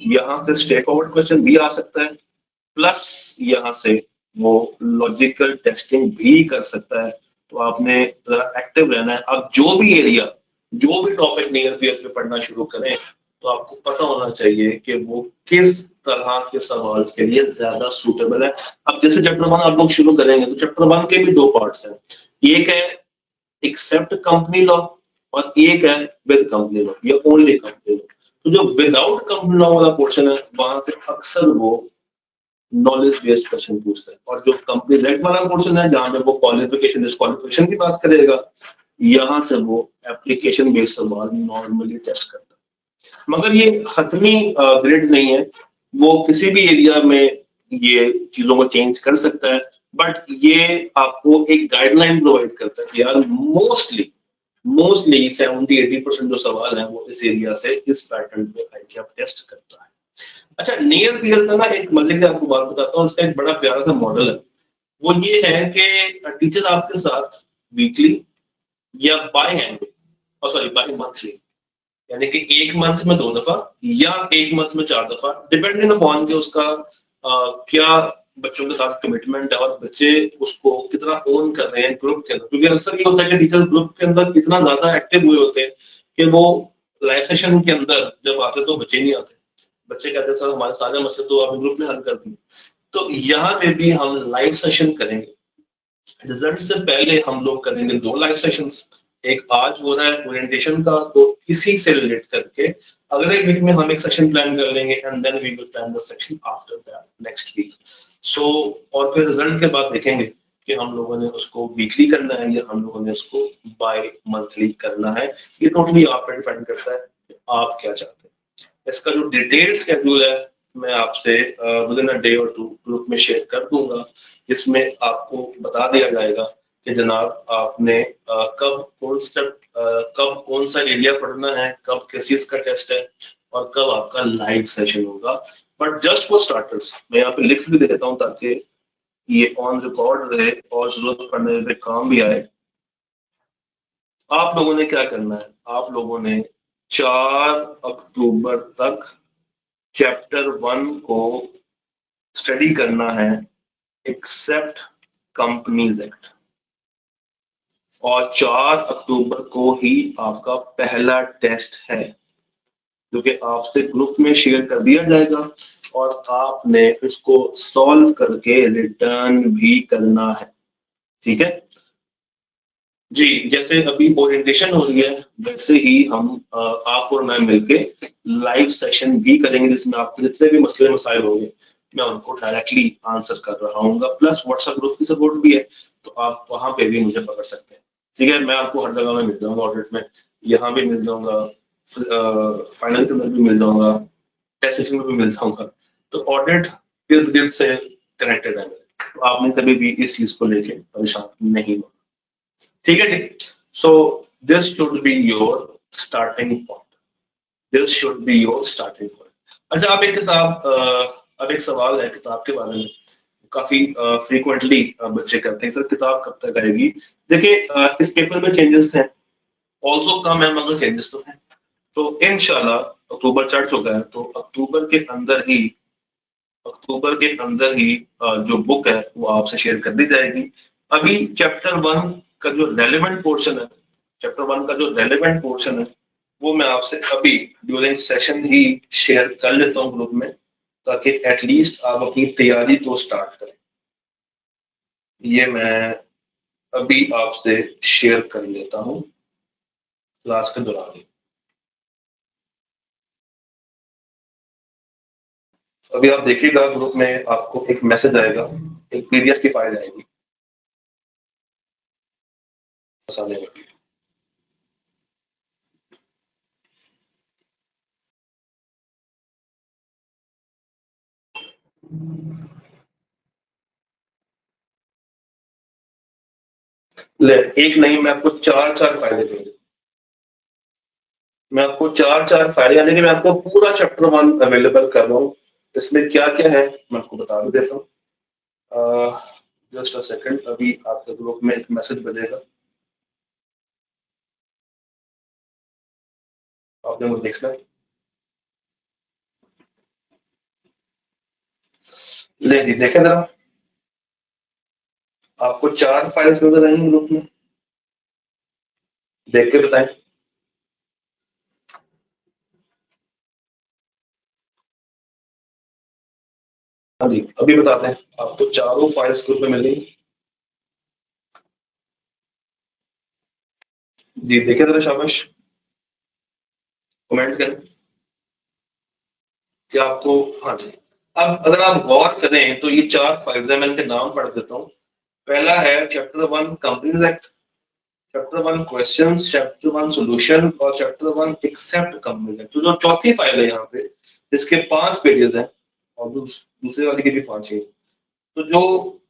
[SPEAKER 1] यहां से स्ट्रेट फॉरवर्ड क्वेश्चन भी आ सकता है, प्लस यहाँ से वो लॉजिकल टेस्टिंग भी कर सकता है। तो आपने जरा एक्टिव रहना है। अब जो भी एरिया, जो भी टॉपिक नियर पीयर पे पढ़ना शुरू करें, तो आपको पता होना चाहिए कि वो किस तरह के सवाल के लिए ज्यादा सूटेबल है। अब जैसे चैप्टर 1 आप लोग शुरू करेंगे, तो चैप्टर 1 के भी दो पार्ट्स हैं, एक है एक्सेप्ट कंपनी लॉ और एक है विद कंपनी लॉ या ओनली कंपनी लॉ। तो जो विदाउट कंपनी लॉ वाला पोर्शन है, वहां से अक्सर वो नॉलेज बेस्ड क्वेश्चन पूछता है, और जो कंपनी रेट वाला पोर्शन है जहां जब वो क्वालिफिकेशन डिस्क्वालिफिकेशन की बात करेगा, यहां से वो एप्लीकेशन बेस्ड सवाल नॉर्मली टेस्ट करता है। मगर ये हतमी ग्रेड नहीं है, वो किसी भी एरिया में ये चीजों को चेंज कर सकता है, बट ये आपको एक गाइडलाइन प्रोवाइड करता है कि यार मोस्टली 70-80% जो सवाल है वो इस एरिया से, इस पैटर्न पे आके आप टेस्ट करता है। अच्छा, नियर पीयर का ना एक मजे की आपको बात बताता हूँ, उसका एक बड़ा प्यारा सा मॉडल है। वो ये है कि टीचर आपके साथ वीकली या बाय हैंड, और सॉरी बाय मंथली, यानी कि एक मंथ में 2 दफा या एक मंथ में 4 दफा, डिपेंडिंग अपॉन के उसका क्या बच्चों के साथ कमिटमेंट है और बच्चे उसको कितना ओन कर रहे हैं ग्रुप के अंदर। क्योंकि अक्सर ये होता है कि टीचर्स ग्रुप के अंदर इतना ज्यादा एक्टिव हुए होते हैं कि वो लाइव सेशन के अंदर जब आते तो बच्चे नहीं आते, बच्चे कहते हैं सर हमारे सारे मसले तो आपने ग्रुप में हल कर दिए। तो यहाँ पे भी हम लाइव सेशन करेंगे। रिजल्ट से पहले हम लोग करेंगे 2 लाइव सेशंस, एक आज हो रहा है ओरिएंटेशन का, तो इसी से रिलेट करके अगले वीक में हम एक सेशन प्लान कर लेंगे, and then we will plan the session after that next week. So और फिर रिजल्ट के बाद देखेंगे कि हम लोगों ने उसको वीकली करना है या हम लोगों ने उसको बाय मंथली करना है। ये टोटली आप पे डिपेंड करता है कि आप क्या चाहते हैं। इसका जो डिटेल्ड शेड्यूल है मैं आपसे विद इन अ डे और 2 ग्रुप में शेयर कर दूंगा, जिसमें आपको बता दिया जाएगा कि जनाब आपने कब कौन सा एरिया पढ़ना है, कब किस चीज का टेस्ट है, और कब आपका लाइव सेशन होगा। बट जस्ट फॉर स्टार्टर्स मैं यहाँ पे लिख भी देता हूँ ताकि ये ऑन रिकॉर्ड रहे और जरूरत पड़ने पे काम भी आए। आप लोगों ने क्या करना है, आप लोगों ने 4 अक्टूबर तक चैप्टर 1 को स्टडी करना है एक्सेप्ट कंपनीज एक्ट, और 4 अक्टूबर को ही आपका पहला टेस्ट है जो कि आपसे ग्रुप में शेयर कर दिया जाएगा और आपने इसको सॉल्व करके रिटर्न भी करना है। ठीक है जी, जैसे अभी ओरिएंटेशन हो रही है वैसे ही हम आप और मैं मिलके लाइव सेशन भी करेंगे जिसमें आपके जितने भी मसले मसाइल होंगे मैं उनको डायरेक्टली आंसर कर रहा हूँ, प्लस व्हाट्सएप ग्रुप की सपोर्ट भी है तो आप वहां पे भी मुझे पकड़ सकते हैं। ठीक है, मैं आपको हर जगह में मिल जाऊंगा, ऑडिट में यहाँ भी मिल जाऊंगा, फाइनल के अंदर भी मिल जाऊंगा, टेस्ट सेशन में भी मिल जाऊंगा। तो ऑडिट इर्द गिर्द से कनेक्टेड है, तो आपने कभी भी इस चीज को लेके परेशान नहीं होना। ठीक है जी, so this should be your starting point, this should be your starting point. अच्छा, आप एक किताब अब एक सवाल है किताब के बारे में, काफी फ्रीक्वेंटली बच्चे करते हैं, सर किताब कब तक आएगी। देखिए इस पेपर में चेंजेस हैं, ऑल्सो कम है मगर चेंजेस तो हैं, तो इंशाल्लाह अक्टूबर चढ़ चुका है तो अक्टूबर के अंदर ही जो बुक है वो आपसे शेयर कर दी जाएगी। अभी चैप्टर 1 का जो रेलेवेंट पोर्शन है, वो मैं आपसे अभी ड्यूरिंग सेशन ही शेयर कर लेता हूँ ग्रुप में, ताकि एटलीस्ट आप अपनी तैयारी तो स्टार्ट करें। ये मैं अभी आपसे शेयर कर लेता हूँ क्लास के दौरान ही। अभी आप देखिएगा ग्रुप में आपको एक मैसेज आएगा, एक पीडीएफ की फाइल आएगी आने वाली। ले एक नहीं, मैं आपको चार फायदे दूंगा, मैं आपको चार फायदे, यानी कि मैं आपको पूरा चैप्टर 1 अवेलेबल कर रहा हूँ। इसमें क्या क्या है मैं आपको बता भी देता हूँ। जस्ट अ सेकंड, अभी आपके ग्रुप में एक मैसेज बजेगा, आपने वो देखना है। ले जी देखें जरा, आपको 4 फाइल्स नजर आएंगी ग्रुप में, देख के बताएं। हाँ जी, अभी बताते हैं, आपको चारों फाइल्स ग्रुप में मिलेंगी। जी देखें जरा, शाबाश, कमेंट करें कि आपको। हाँ जी, अब अगर आप गौर करें तो ये 4 फाइल्स हैं, मैं इनके नाम पढ़ देता हूँ। पहला है chapter 1 companies act, chapter 1 questions, chapter 1 solution और चैप्टर 1 एक्सेप्ट कंपनीज एक्ट। तो जो चौथी फाइल है यहाँ पे जिसके 5 पेजेस हैं और दूसरे वाले के भी 5 ही, तो जो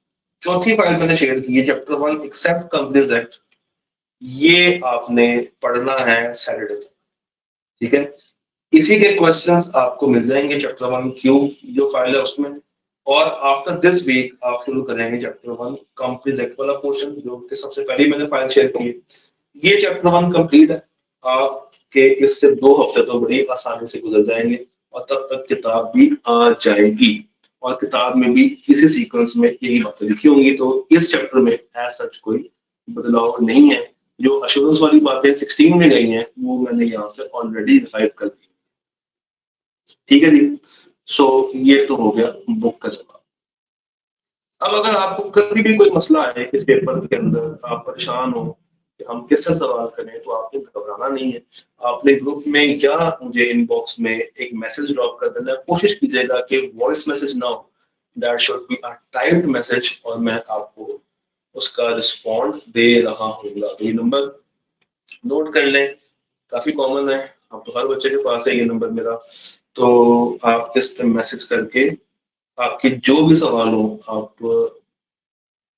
[SPEAKER 1] चौथी फाइल मैंने शेयर की है चैप्टर 1 एक्सेप्ट कंपनीज एक्ट, ये आपने पढ़ना है सैटरडे तक। ठीक है, इसी के क्वेश्चंस आपको मिल जाएंगे चैप्टर 1 क्यू जो फाइल है उसमें, और आफ्टर दिस वीक आप शुरू करेंगे चैप्टर 1 कंपनीज एक्ट वाला पोर्शन जो कि सबसे पहले मैंने फाइल शेयर की है। ये चैप्टर 1 कंप्लीट है, आपके इससे 2 हफ्ते तो बड़ी आसानी से गुजर जाएंगे और तब तक किताब भी आ जाएगी, और किताब में भी इसी सीक्वेंस में यही बातें लिखी होंगी, तो इस चैप्टर में एज सच कोई बदलाव नहीं है। जो अश्योरेंस वाली बातें 16 में गई हैं वो मैंने यहाँ से ऑलरेडी रिवाइव कर दी। ठीक है जी, सो ये तो हो गया बुक का जवाब। अब अगर आपको कभी भी कोई मसला है इस पेपर के अंदर, आप परेशान हो कि हम किससे सवाल करें, तो आपने घबराना नहीं है। आपने ग्रुप में या मुझे इनबॉक्स में एक मैसेज ड्रॉप कर देना, कोशिश कीजिएगा कि वॉइस मैसेज ना हो, that should be a typed message, और मैं आपको उसका रिस्पॉन्ड दे रहा हूँ। ये नंबर नोट कर लें, काफी कॉमन है, अब तो हर बच्चे के पास है ये नंबर मेरा, तो आप इस पे मैसेज करके आपके जो भी सवाल हो आप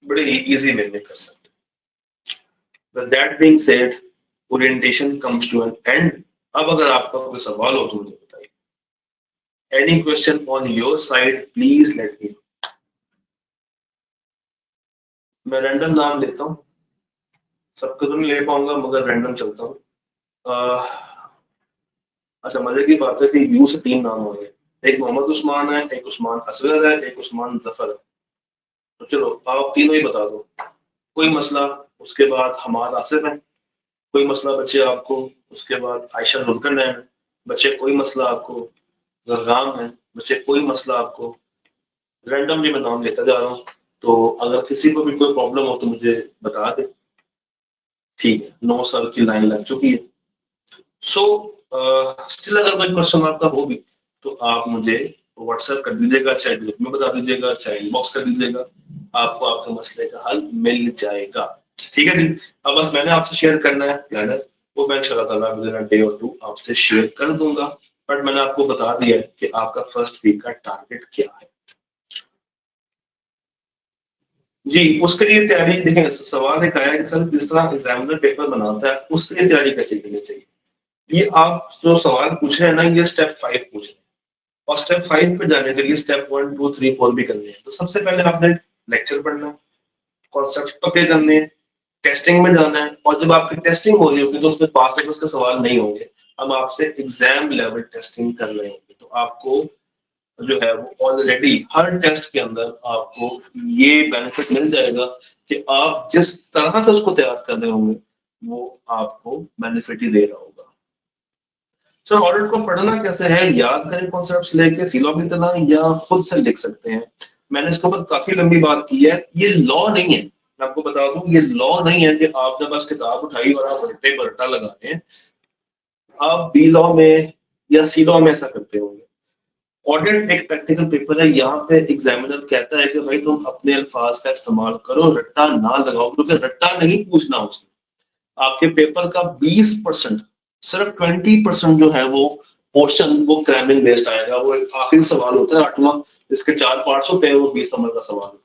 [SPEAKER 1] बड़े ही इजी वे में कर सकते हैं। With that being said, orientation comes to an end। अब अगर आपका कोई सवाल हो तो मुझे बताइए। Any question on your side, please let me know। मैं रैंडम नाम लेता हूँ, सबको तो नहीं ले पाऊंगा मगर रैंडम चलता हूँ। अच्छा, मजे की बात है कि यू से 3 नाम हो गए, एक मोहम्मद उस्मान है, एक उस्मान असगर है, एक उस्मान जफर है। तो चलो आप तीनों ही बता दो। कोई मसला? उसके बाद हमाद आसिफ है, कोई मसला बच्चे आपको? उसके बाद आयशा जुल्करनैन है बच्चे, कोई मसला आपको? जरगाम है बच्चे, कोई मसला आपको? रैंडमली मैं नाम लेता जा रहा हूँ, तो अगर किसी को भी कोई प्रॉब्लम हो तो मुझे बता दे। ठीक है, 9 साल की लाइन लग चुकी है। सो स्टिल अगर कोई क्वेश्चन आपका हो भी तो आप मुझे व्हाट्सएप कर दीजिएगा, चाहे ग्रुप में बता दीजिएगा, चाहे इनबॉक्स कर दीजिएगा, आपको आपके मसले का हल मिल जाएगा। ठीक है जी। अब बस मैंने आपसे शेयर करना है प्लानर, वो मैं इंशाल्लाह ताला विद इन डे और 2 आपसे शेयर कर दूंगा। बट मैंने आपको बता दिया है कि आपका फर्स्ट वीक का टारगेट क्या है। जी, उसके लिए तैयारी देखें, सवाल एक आया कि सर जिस तरह एग्जामिनर पेपर बनाता है उसके लिए तैयारी कैसे करनी चाहिए। ये आप जो सवाल पूछ रहे हैं ना, ये स्टेप 5 पूछ रहे हैं, और स्टेप 5 पे जाने के लिए स्टेप 1 2 3 4 भी करने हैं। तो सबसे पहले आपने लेक्चर पढ़ना है, कॉन्सेप्ट पक्के करने हैं, टेस्टिंग में जाना है, और जब आपकी टेस्टिंग हो रही होगी तो उसमें पास होकर उसके सवाल नहीं होंगे, अब आपसे एग्जाम लेवल टेस्टिंग कर रहे होंगे। तो आपको जो है वो ऑलरेडी हर टेस्ट के अंदर आपको ये बेनिफिट मिल जाएगा कि आप जिस तरह से उसको तैयार कर रहे होंगे वो आपको बेनिफिट ही दे रहा होगा। सर ऑडिट को पढ़ना कैसे है? याद करें कॉन्सेप्ट्स लेके सीलॉ की तरह, या खुद से लिख सकते हैं। मैंने इसके ऊपर काफी लंबी बात की है, ये लॉ नहीं है, मैं आपको बता दूं ये लॉ नहीं है कि आपने बस किताब उठाई और आप उल्टे पलटा लगा रहे हैं। आप बी लॉ में या सी लॉ में ऐसा करते होंगे। ऑडिट एक प्रैक्टिकल पेपर है, यहाँ पे एग्जामिनर कहता है कि भाई तुम अपने अल्फाज का इस्तेमाल करो, रट्टा ना लगाओ, क्योंकि रट्टा नहीं पूछना उसने। आपके पेपर का 20%, सिर्फ 20% जो है वो पोर्शन वो क्रैमिंग बेस्ड आएगा। वो एक आखिरी सवाल होता है 8वां, इसके 4 पार्ट्स होते हैं, वो 20 नंबर का सवाल।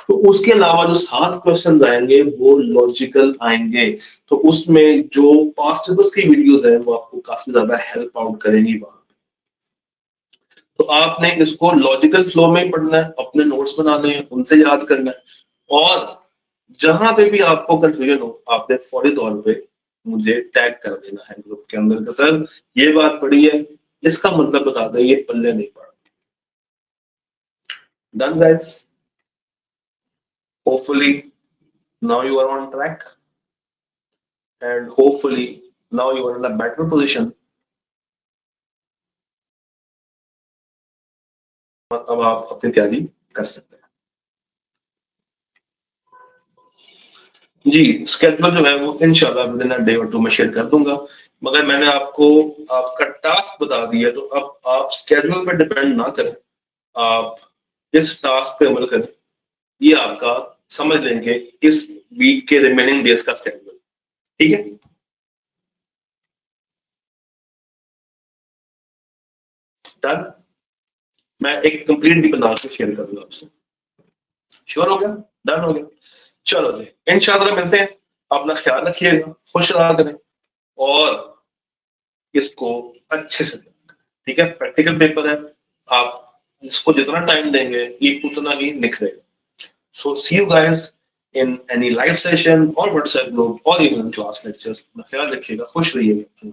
[SPEAKER 1] तो उसके अलावा जो 7 क्वेश्चन आएंगे वो लॉजिकल आएंगे। तो उसमें जो पास्ट पेपर्स की वीडियोस है वो आपको काफी ज्यादा हेल्प आउट करेंगी वहां। तो आपने इसको लॉजिकल फ्लो में ही पढ़ना है, अपने नोट्स बनाने हैं, उनसे याद करना है, और जहां पे भी आपको कंफ्यूजन हो आपने फौरी तौर पे मुझे टैग कर देना है ग्रुप के अंदर कि सर ये बात पढ़ी है, इसका मतलब बता दे, ये पल्ले नहीं पड़ा। Done guys, hopefully now you are on track and hopefully now you are in a better position। अब आप अपनी तैयारी कर सकते हैं। जी, स्केड्यूल जो है वो इंशाल्लाह विद इन अ डे और 2 में शेयर कर दूंगा, मगर मैंने आपको आपका टास्क बता दिया, तो अब आप स्केड्यूल पर डिपेंड ना करें, आप इस टास्क पे अमल करें। ये आपका समझ लेंगे इस वीक के रिमेनिंग डेज का स्केड्यूल। ठीक है, डन। मैं एक कंप्लीट भी बना के शेयर कर दूंगा आपसे। श्योर हो गया? डन हो गया। चलो जी, इंशाल्लाह मिलते हैं। अपना ख्याल रखिएगा, खुश रहा करें, और इसको अच्छे से दें। ठीक है, प्रैक्टिकल पेपर है, आप इसको जितना टाइम देंगे ये उतना ही निखरेगा। So see you guys in any live session or WhatsApp group or even in class lectures। ख्याल रखिएगा, खुश रहिएगा।